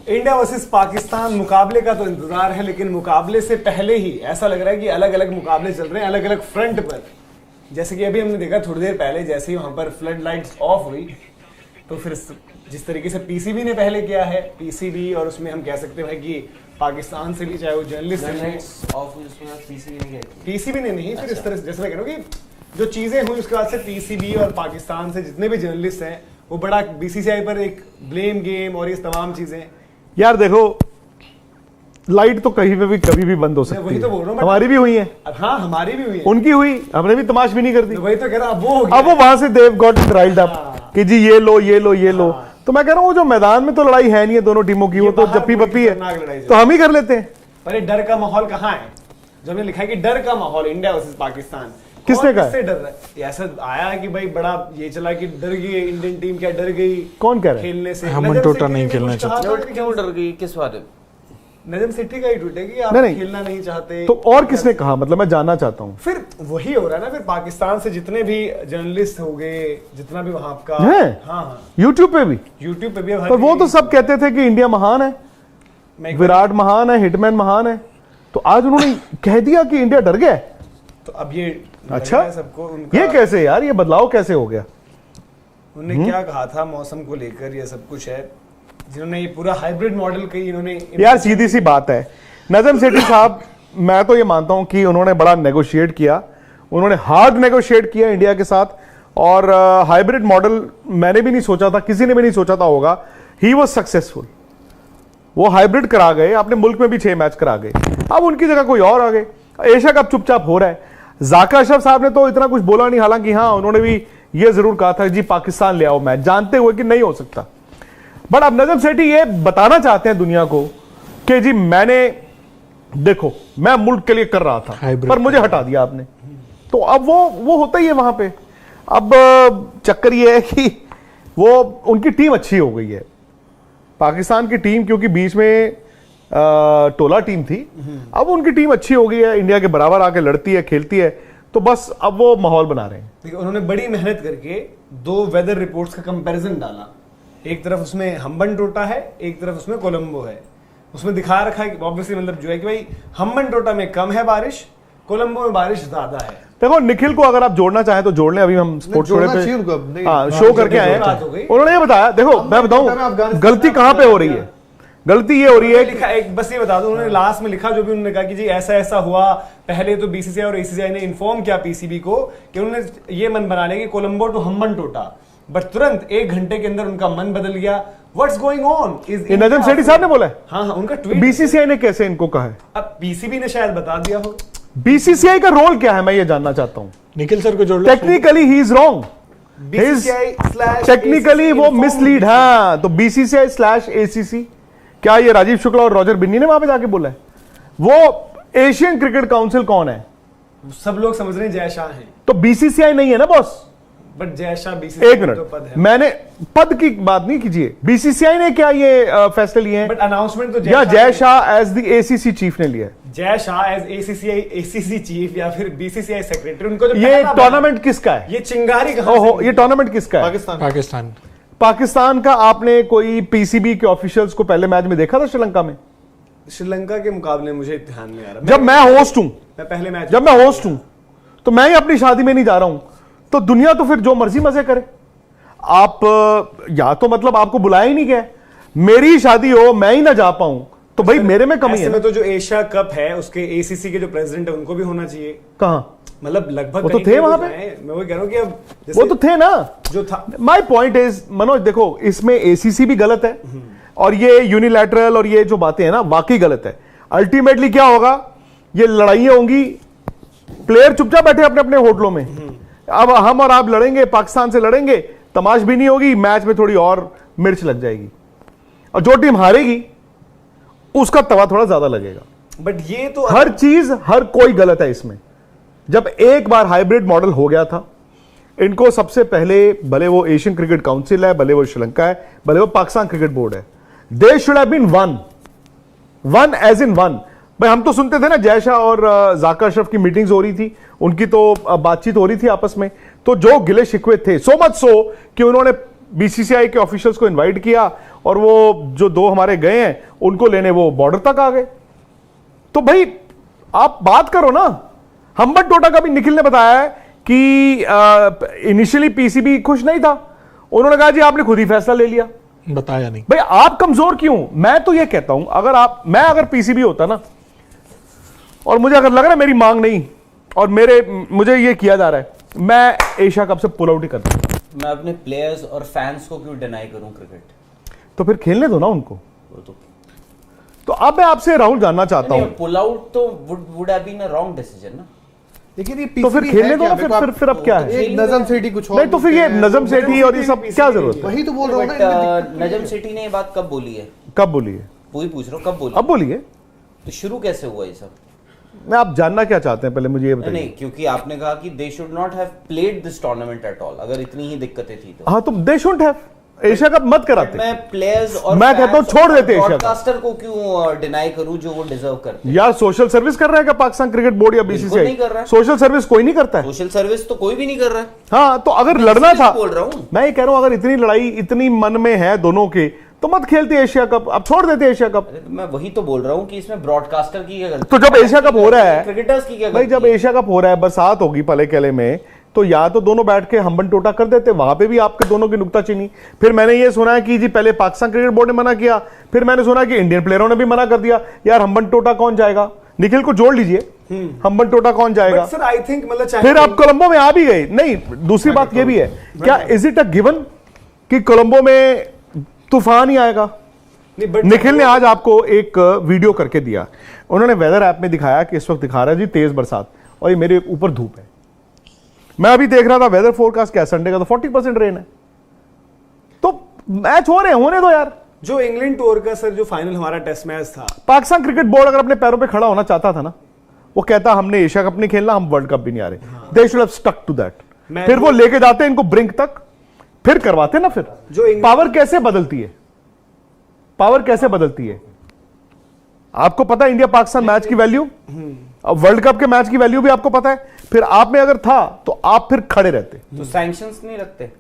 India versus Pakistan मुकाबले का तो इंतजार है, लेकिन मुकाबले से पहले ही ऐसा लग रहा है कि अलग अलग मुकाबले चल रहे हैं अलग अलग फ्रंट पर। जैसे कि अभी हमने देखा थोड़ी देर पहले, जैसे ही वहां पर फ्लड लाइट्स ऑफ हुई तो फिर जिस तरीके से पीसीबी ने पहले किया है, पीसीबी और उसमें हम कह सकते हैं कि पाकिस्तान से भी चाहे वो जर्नलिस्ट ऑफ पीसीबी ने नहीं, फिर इस तरह से जैसे मैं कह रहा हूँ कि जो चीजें हुई उसके बाद से पीसीबी और पाकिस्तान से जितने भी जर्नलिस्ट हैं वो बड़ा बीसीसीआई पर एक ब्लेम गेम और ये तमाम चीजें। यार देखो, लाइट तो कहीं पे भी कभी भी बंद हो सकती है, वही तो बोल रहा हूं, हमारी भी हुई है। हाँ हमारी भी हुई है, उनकी हुई, हमने भी तमाश भी नहीं कर दी। तो वही तो कह रहा, अब वो वहां से देव गॉट राइल्ड अप कि जी ये लो ये लो ये लो। तो मैं कह रहा हूँ जो मैदान में तो लड़ाई है नहीं है दोनों टीमों की, वो तो जप्पी बप्पी है, तो हम ही कर लेते हैं। अरे डर का माहौल कहाँ है? जो हमने लिखा है कि डर का माहौल इंडिया वर्सेस पाकिस्तान, किसने कहा? किससे डर रहा है? ऐसा आया है कि भाई बड़ा ये चला कि डर गई इंडियन टीम, क्या डर गई? कौन कह रहा है खेलने से? हमन टोटा नहीं खेलना चाहते। क्यों डर गई, किस बारे? नजम सेठी का ही ट्वीट है कि आप खेलना नहीं चाहते। तो और किसने कहा, मतलब मैं जानना चाहता हूँ। फिर वही हो रहा है ना, फिर पाकिस्तान से जितने भी जर्नलिस्ट हो गए, जितना भी वहां का है, हाँ यूट्यूब पे भी पर वो तो सब कहते थे कि इंडिया महान है, विराट महान है, हिटमैन महान है, तो आज उन्होंने कह दिया कि इंडिया डर गया। तो अब ये अच्छा सबको ये कैसे यार, ये बदलाव कैसे हो गया? उन्होंने क्या कहा था मौसम को लेकर, ये सब कुछ है जिन्होंने ये पूरा हाइब्रिड मॉडल कही इन्होंने। यार सीधी सी बात है, नजम सेठी साहब, मैं तो ये मानता हूं कि उन्होंने बड़ा नेगोशिएट किया, उन्होंने हार्ड नेगोशिएट किया इंडिया के साथ, और हाइब्रिड मॉडल मैंने भी नहीं सोचा था, किसी ने भी नहीं सोचा था होगा। ही वाज सक्सेसफुल, वो हाइब्रिड करा गए, अपने मुल्क में भी 6 मैच करा गए, अब उनकी जगह कोई और आ गए। एशिया कप चुपचाप हो रहा है। जाकिर अशरफ साहब ने तो इतना कुछ बोला नहीं, हालांकि हाँ उन्होंने भी ये जरूर कहा था जी पाकिस्तान ले आओ मैच, जानते हुए कि नहीं हो सकता। बट अब नजम सेठी ये बताना चाहते हैं दुनिया को कि जी मैंने, देखो मैं मुल्क के लिए कर रहा था पर मुझे हटा दिया आपने, तो अब वो होता ही है वहां पे। अब चक्कर ये है कि वो उनकी टीम अच्छी हो गई है, पाकिस्तान की टीम, क्योंकि बीच में टोला टीम थी, अब उनकी टीम अच्छी हो गई है, इंडिया के बराबर आके लड़ती है, खेलती है, तो बस अब वो माहौल बना रहे हैं। देखिए उन्होंने बड़ी मेहनत करके 2 वेदर रिपोर्ट्स का कंपैरिजन डाला, एक तरफ उसमें हम्बन टोटा है, एक तरफ उसमें कोलंबो है। उसमें दिखा रखा है कि ऑब्वियसली मतलब जो है कि भाई हम्बन टोटा में कम है बारिश, कोलंबो में बारिश ज्यादा है। देखो निखिल को अगर आप जोड़ना चाहें तो जोड़ लें, अभी हम स्पोर्ट्स शो पे हाँ शो करके आए हैं, उन्होंने ये बताया। देखो मैं बताऊं गलती कहां पे हो रही है, गलती ये हो रही है, लिखा एक बस ये बता दूं, उन्होंने लास्ट में लिखा जो भी उन्होंने कहा कि जी ऐसा ऐसा हुआ। पहले तो बीसीसीआई और एसीसीआई ने इन्फॉर्म किया पीसीबी को कि उन्होंने ये मन बना लिया कि कोलंबो टू हम्बन टोटा, बट तुरंत 1 घंटे के अंदर उनका मन बदल गया। What's going on? ये नजम सेठी साहब ने बोला है। हाँ उनका ट्वीट। बीसीसीआई ने कैसे इनको कहा है? अब पीसीबी ने शायद बता दिया हो। बीसीसीआई का रोल क्या है, मैं ये जानना चाहता हूं। निखिल सर को जोड़ लो। Technically he is wrong, technically वो मिसलीड। हाँ तो BCCI/ACC, क्या ये राजीव शुक्ला और रॉजर बिन्नी ने वहां पे जाके बोला है? वो एशियन क्रिकेट काउंसिल कौन है? सब लोग समझ रहे हैं जय शाह हैं, तो BCCI नहीं है ना boss. But Jay Shah BCCI एक मिनट, तो मैंने पद की बात नहीं कीजिए, BCCI ने क्या ये फैसले लिए हैं? बट अनाउंसमेंट तो Jay Shah as the ACC chief ने लिया, जय शाह एज ACC चीफ या फिर BCCI सेक्रेटरी। उनको जो ये टूर्नामेंट किसका है? ये चिंगारी कहां से? ये टूर्नामेंट किसका है? पाकिस्तान का। आपने कोई पीसीबी के ऑफिशियल्स को पहले मैच में देखा था श्रीलंका में? श्रीलंका के मुकाबले मुझे ध्यान नहीं आ रहा। जब मैं होस्ट हूं, पहले मैच जब मैं होस्ट हूं तो मैं ही अपनी शादी में नहीं जा रहा हूं, तो दुनिया तो फिर जो मर्जी मजे करे। आप या तो मतलब आपको बुलाया ही नहीं गया, मेरी ही शादी हो मैं ही ना जा पाऊं, तो भाई मेरे में कमी है। तो जो एशिया कप है उसके ACC के जो प्रेसिडेंट है उनको भी होना चाहिए। कहां? मतलब लगभग वो तो थे वहां पे, मैं वो कह रहा हूं कि अब वो तो थे ना जो था। माय पॉइंट इज मनोज, देखो इसमें ACC भी गलत है और ये यूनिलैटरल और ये जो बातें हैं ना वाकई गलत है। अल्टीमेटली क्या होगा, ये लड़ाइयां होंगी, प्लेयर चुपचाप बैठे अपने अपने होटलों में। अब हम और आप लड़ेंगे, पाकिस्तान से लड़ेंगे, तमाश भी नहीं होगी, मैच में थोड़ी और मिर्च लग जाएगी, और जो टीम हारेगी उसका तवा थोड़ा ज्यादा लगेगा। बट ये तो हर चीज, हर कोई गलत है इसमें। जब एक बार हाइब्रिड मॉडल हो गया था, इनको सबसे पहले, भले वो एशियन क्रिकेट काउंसिल है, भले वो श्रीलंका है, भले वो पाकिस्तान क्रिकेट बोर्ड है, they should have been one as in one. भाई हम तो सुनते थे ना, जय शाह और जाकिर अशरफ की मीटिंग्स हो रही थी, उनकी तो बातचीत हो रही थी आपस में, तो जो गिले शिकवे थे, सो मच सो कि उन्होंने बीसीसीआई के ऑफिशियल्स को इनवाइट किया और वो जो 2 हमारे गए हैं उनको लेने वो बॉर्डर तक आ गए। तो भाई आप बात करो ना। हम्बट टोटा का भी निखिल ने बताया है कि इनिशियली पीसीबी खुश नहीं था, उन्होंने कहा जी आपने खुद ही फैसला ले लिया। बताया नहीं भाई आप कमजोर क्यों? मैं तो ये कहता हूं मैं अगर पीसीबी होता ना और मुझे अगर लग रहा है मेरी मांग नहीं और मुझे ये किया जा रहा है, मैं एशिया कप से पुल आउट ही करता हूं। मैं अपने प्लेयर्स और फैंस को क्यों डिनाई करूं क्रिकेट? तो फिर खेलने दो ना उनको। वो तो अब मैं आपसे राहुल जानना चाहता हूं, पुल आउट तो would have been a wrong decision ना। लेकिन ये तो फिर PCB खेलने है दो क्या? ना। देखो आप- फिर अब क्या है? एक नजम सेठी कुछ और नहीं तो फिर ये बोलते हैं। नजम सेठी और ये सब क्या जरूरत है? वही तो बोल रहा हूँ ना, बट इनमें दिक्कत नजम सेठी ने ये बात कब बोली है? कब बोली है? वही पूछ रहा हूँ, कब बोली? अब बोलिए। तो शुरू कैसे हुआ ये सब? मैं आप जानना क्या चाहते हैं पहले मुझे ये बताइए। नहीं, क्योंकि आपने कहा कि they should not have played this tournament at all. अगर इतनी ही दिक्कतें थी तो हाँ तो दे शुडंट हैव, एशिया कप मत कराते। मैं प्लेयर्स और मैं कहता हूं छोड़ देते एशिया कप। ब्रॉडकास्टर को क्यों डिनाई करूं जो वो डिजर्व करते हैं? यार सोशल सर्विस कर रहा है क्या पाकिस्तान क्रिकेट बोर्ड या बिल्कुल बीसीसीआई? नहीं कर रहा है। सोशल सर्विस कोई नहीं करता है। सोशल सर्विस तो कोई भी नहीं कर रहा है। हाँ तो अगर मैं लड़ना इसलिए था, बोल रहा हूं। मैं ये कह रहा हूं अगर इतनी लड़ाई इतनी मन में है दोनों के तो मत खेलते एशिया कप, अब छोड़ देते एशिया कप। अरे तो मैं वही तो बोल रहा हूं कि इसमें ब्रॉडकास्टर की क्या गलती? तो जब एशिया कप हो रहा है, क्रिकेटर्स की क्या भाई गलती जब है? एशिया कप हो रहा है, बरसात होगी पले केले में, तो या तो दोनों बैठ के हम्बन टोटा कर देते, वहां पे भी आपके दोनों की नुक्ताचीनी। फिर मैंने ये सुना है कि जी पहले पाकिस्तान क्रिकेट बोर्ड ने मना किया, फिर मैंने सुना कि इंडियन प्लेयरों ने भी मना कर दिया। यार हम्बन टोटा कौन जाएगा? निखिल को जोड़ लीजिए, हम्बन टोटा कौन जाएगा? सर आई थिंक मतलब चाहे फिर आप कोलंबो में आ भी गए। नहीं, दूसरी बात ये भी है, क्या इज इट अ गिवन कि कोलंबो में तूफान ही आएगा? नहीं, but निखिल ने आज आपको एक वीडियो करके दिया, उन्होंने वेदर ऐप में दिखाया कि इस वक्त दिखा रहा है जी तेज बरसात और ये मेरे ऊपर धूप है। मैं अभी देख रहा था वेदर फोरकास्ट क्या, संडे का तो 40% रेन है। तो मैच हो रहे हैं, होने दो यार। जो इंग्लैंड टूर का सर जो फाइनल हमारा टेस्ट मैच था, पाकिस्तान क्रिकेट बोर्ड अगर अपने पैरों पे खड़ा होना चाहता था ना, वो कहता हमने एशिया कप नहीं खेलना, हम वर्ल्ड कप भी नहीं आ रहे। They should have stuck to that. फिर वो लेके जाते इनको ब्रिंक तक, फिर करवाते ना। फिर जो पावर कैसे बदलती है, पावर कैसे बदलती है आपको पता है। इंडिया पाकिस्तान मैच की वैल्यू, अब वर्ल्ड कप के मैच की वैल्यू भी आपको पता है। फिर आप में अगर था तो आप फिर खड़े रहते। तो सैंक्शंस नहीं लगते?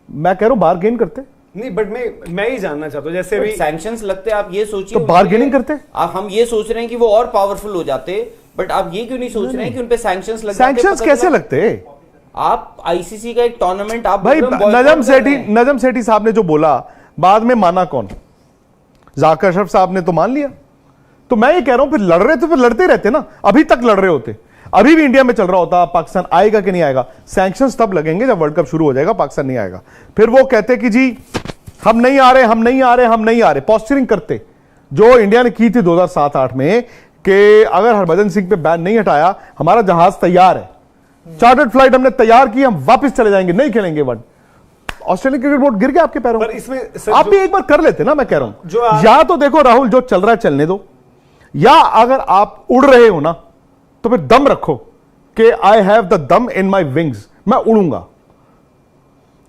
मैं कह रहा हूं बार्गेन करते। नहीं बट मैं ही जानना चाहता हूं, जैसे अभी सैंक्शंस लगते, आप ये सोचिए। तो बार्गेनिंग करते। आप हम ये सोच रहे हैं कि वो और पावरफुल हो जाते, बट आप ये क्यों नहीं सोच रहे हैं कि उनपे सैंक्शंस लग जाते? सैंक्शंस पता कैसे चला- लगते? आप आईसीसी का एक टूर्नामेंट आप भाई बोल रहे हो, नजम boycott कर सेठी, रहे हैं। नजम सेठी साहब ने जो बोला बाद में माना कौन? जाकिर अशरफ साहब ने तो मान लिया। तो मैं ये कह रहा हूं फिर लड़ रहे थे, फिर लड़ते ही रहते ना। अभी तक लड़ रहे होते, अभी भी इंडिया में चल रहा होता। पाकिस्तान आएगा कि नहीं आएगा? सैंक्शंस तब लगेंगे जब वर्ल्ड कप शुरू हो जाएगा, पाकिस्तान नहीं आएगा। फिर वो कहते कि जी हम नहीं आ रहे, हम नहीं आ रहे, हम नहीं आ रहे, पोस्चरिंग करते जो इंडिया ने की थी 2007-8 में कि अगर हरभजन सिंह पे बैन नहीं हटाया, हमारा जहाज तैयार है, चार्टर्ड फ्लाइट हमने तैयार की, हम वापस चले जाएंगे, नहीं खेलेंगे वन। ऑस्ट्रेलियन क्रिकेट बोर्ड गिर गया आपके पैरों पर में। इसमें सर आप जो- भी एक बार कर लेते ना। मैं कह रहा हूं जो आप- या तो देखो राहुल, जो चल रहा है चलने दो, या अगर आप उड़ रहे हो ना तो फिर दम रखो कि आई हैव द दम इन माई विंग्स, मैं उड़ूंगा।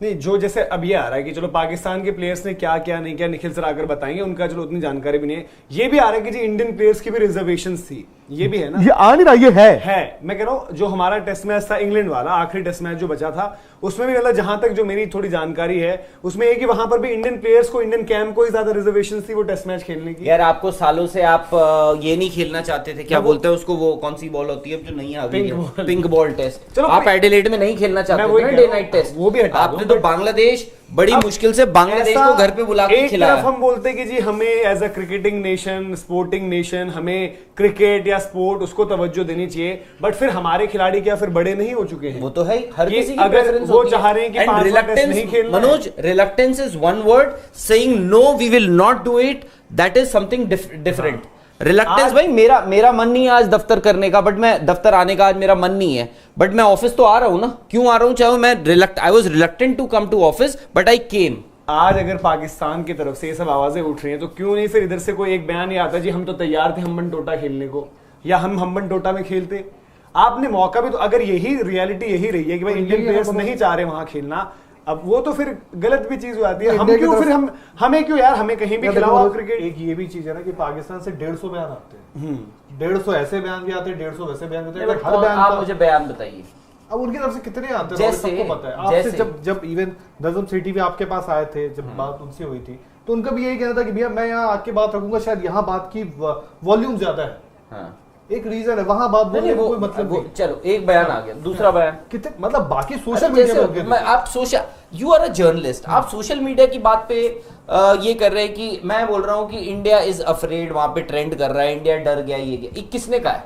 नहीं, जो जैसे अब ये आ रहा है कि चलो पाकिस्तान के प्लेयर्स ने क्या क्या नहीं किया, निखिल सर आकर बताएंगे, उनका चलो उतनी जानकारी भी नहीं है। ये भी आ रहा है कि जी इंडियन प्लेयर्स की भी रिजर्वेशंस थी, ये भी है ना। ये आ नहीं रहा, ये है। मैं कह रहा हूं जो हमारा टेस्ट मैच था इंग्लैंड वाला, आखिरी टेस्ट मैच जो बचा था, उसमें भी मतलब जहां तक जो मेरी थोड़ी जानकारी है उसमें ये कि वहां पर भी इंडियन प्लेयर्स को, इंडियन कैंप को ही ज्यादा रिजर्वेशन थी वो टेस्ट मैच खेलने की। यार आपको सालों से आप ये नहीं खेलना चाहते थे, क्या बोलते हैं उसको, वो कौन सी बॉल होती है जो नहीं आ गई है, पिंक बॉल टेस्ट। चलो आप एडिलेड में नहीं खेलना चाहते मैं वही थे ना कह डे रहा हूं, नाइट टेस्ट, वो भी हटा आपने दो, तो बांग्लादेश बड़ी अब मुश्किल से बांग्लादेश ऐसा को घर पे बुला के एक खिलाया। तरफ हम बोलते कि जी हमें as a cricketing nation, sporting nation, हमें क्रिकेट या स्पोर्ट उसको तवज्जो देनी चाहिए, बट फिर हमारे खिलाड़ी क्या फिर बड़े नहीं हो चुके हैं? वो तो है, हर ये किसी की अगर preference वो होती है। चाह रहे हैं कि And 500 टेस्ट reluctance, नहीं खेलना है। Manoj, reluctance is one word, saying no we will not do it, that is something different. Reluctance भाई, मेरा मन नहीं है आज दफ्तर करने का, बट मैं दफ्तर आने का आज मेरा मन नहीं है, बट मैं ऑफिस तो आ रहा हूं ना। क्यों आ रहा हूं? चाहे मैं I was reluctant to come to office, but I came. आज अगर पाकिस्तान की तरफ से ये सब आवाजें उठ रही हैं तो क्यों नहीं फिर इधर से कोई एक बयान ही आता जी हम तो तैयार थे हम्बन टोटा खेलने को, या हम हम्बन टोटा में खेलते। आपने मौका भी तो, अगर यही रियलिटी यही रही है कि भाई इंडियन प्लेयर्स नहीं चाह रहे वहां खेलना, अब वो तो फिर गलत भी चीज हो जाती है। हम क्यों फिर हमें क्यों यार, हमें कहीं भी खिलाओ आप क्रिकेट। एक ये भी चीज है ना कि पाकिस्तान से 150 बयान आते हैं, 150 ऐसे बयान भी आते हैं, 150 वैसे बयान भी आते हैं। हर बयान आप का मुझे बयान बताइए। अब उनकी तरफ से कितने आते हैं जैसे- सबको पता है। आपसे जैसे- जब इवन नजम सिटी पे आपके पास आए थे, जब बात उनसे हुई थी, तो उनका भी यही कहना था कि भैया मैं यहाँ आके बात रखूंगा, शायद यहाँ बात की वॉल्यूम ज्यादा है। हाँ। एक रीजन है, वहां बात बोलने का कोई मतलब वो नहीं। चलो एक बयान आ गया, दूसरा बयान कितने मतलब बाकी सोशल अच्छा, मीडिया जैसे पे आप social, you are a journalist, आप सोशल मीडिया की बात पे ये कर रहे हैं कि मैं बोल रहा हूँ कि इंडिया इज अफ्रेड, वहां पे ट्रेंड कर रहा है, इंडिया डर गया, ये किसने कहा है?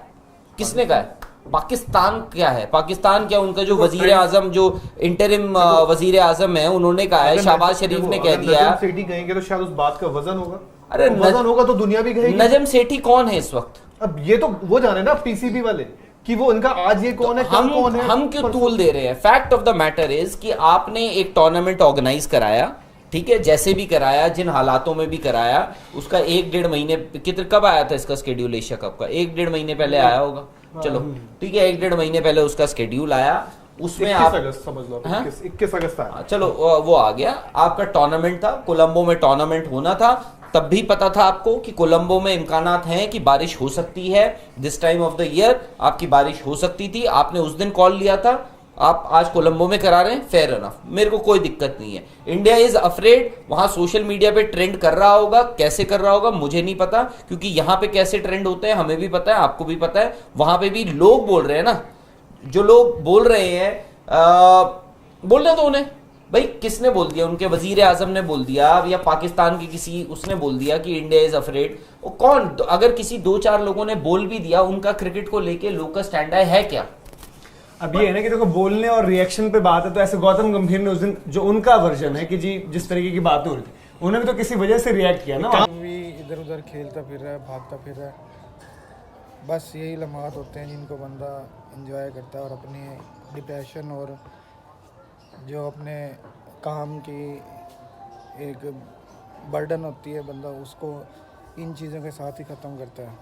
किसने कहा है? पाकिस्तान क्या है? पाकिस्तान क्या, उनका जो वजीर आजम, जो इंटरिम वजीर आजम है, उन्होंने कहा है, शहबाज शरीफ ने कह दिया। नजम सेठी कहेंगे तो शायद उस बात का वजन होगा। अरे वजन होगा तो दुनिया भी कहेगी। नजम सेठी कौन है इस वक्त? अब ये तो वो जाने ना पीसीबी वाले कि वो इनका आज ये कौन है, कल कौन है। हम क्यों तूल दे रहे हैं? Fact of the matter is कि आपने एक टूर्नामेंट ऑर्गेनाइज कराया, ठीक है, जैसे भी कराया, जिन हालातों में भी कराया, उसका 1-1.5 महीने, कितने, कब आया था इसका शेड्यूल एशिया कप का? 1-1.5 महीने पहले आया होगा, चलो ठीक है, 1-1.5 महीने पहले उसका शेड्यूल आया, उसमें 21 आप अगस्त समझ लो, हाँ? 21 अगस्त आया। हाँ, चलो वो आ गया, आपका टूर्नामेंट था, कोलंबो में टूर्नामेंट होना था, तब भी पता था आपको कि कोलंबो में इम्कानात हैं कि बारिश हो सकती है, this time of the year आपकी बारिश हो सकती थी, आपने उस दिन कॉल लिया था, आप आज कोलंबो में करा रहे हैं, फेयर एनफ, मेरे को कोई दिक्कत नहीं है। इंडिया इज अफ्रेड, वहां सोशल मीडिया पे ट्रेंड कर रहा होगा, कैसे कर रहा होगा मुझे नहीं पता, क्योंकि यहाँ पे कैसे ट्रेंड होते हैं हमें भी पता है, आपको भी पता है, वहां पे भी लोग बोल रहे हैं ना, जो लोग बोल रहे हैं, बोलने दो उन्हें भाई, किसने बोल दिया? उनके वजीर आजम ने बोल दिया, या पाकिस्तान के किसी उसने बोल दिया कि इंडिया इज अफ्रेड? वो कौन? अगर किसी 2-4 लोगों ने बोल भी दिया, उनका क्रिकेट को लेके लोग का स्टैंड है क्या? अब ये है ना कि देखो, बोलने और रिएक्शन पे बात है, तो ऐसे गौतम गंभीर ने उस दिन जो उनका वर्जन है कि जी जिस तरीके की बातें हो रही थी, उन्होंने भी तो किसी वजह से रिएक्ट किया ना। भी इधर उधर खेलता फिर रहा है, भागता फिर रहा है, बस यही लम्हात होते हैं जिनको बंदा एंजॉय करता है, और अपने डिप्रेशन और जो अपने काम की एक बर्डन होती है, बंदा उसको इन चीज़ों के साथ ही ख़त्म करता है।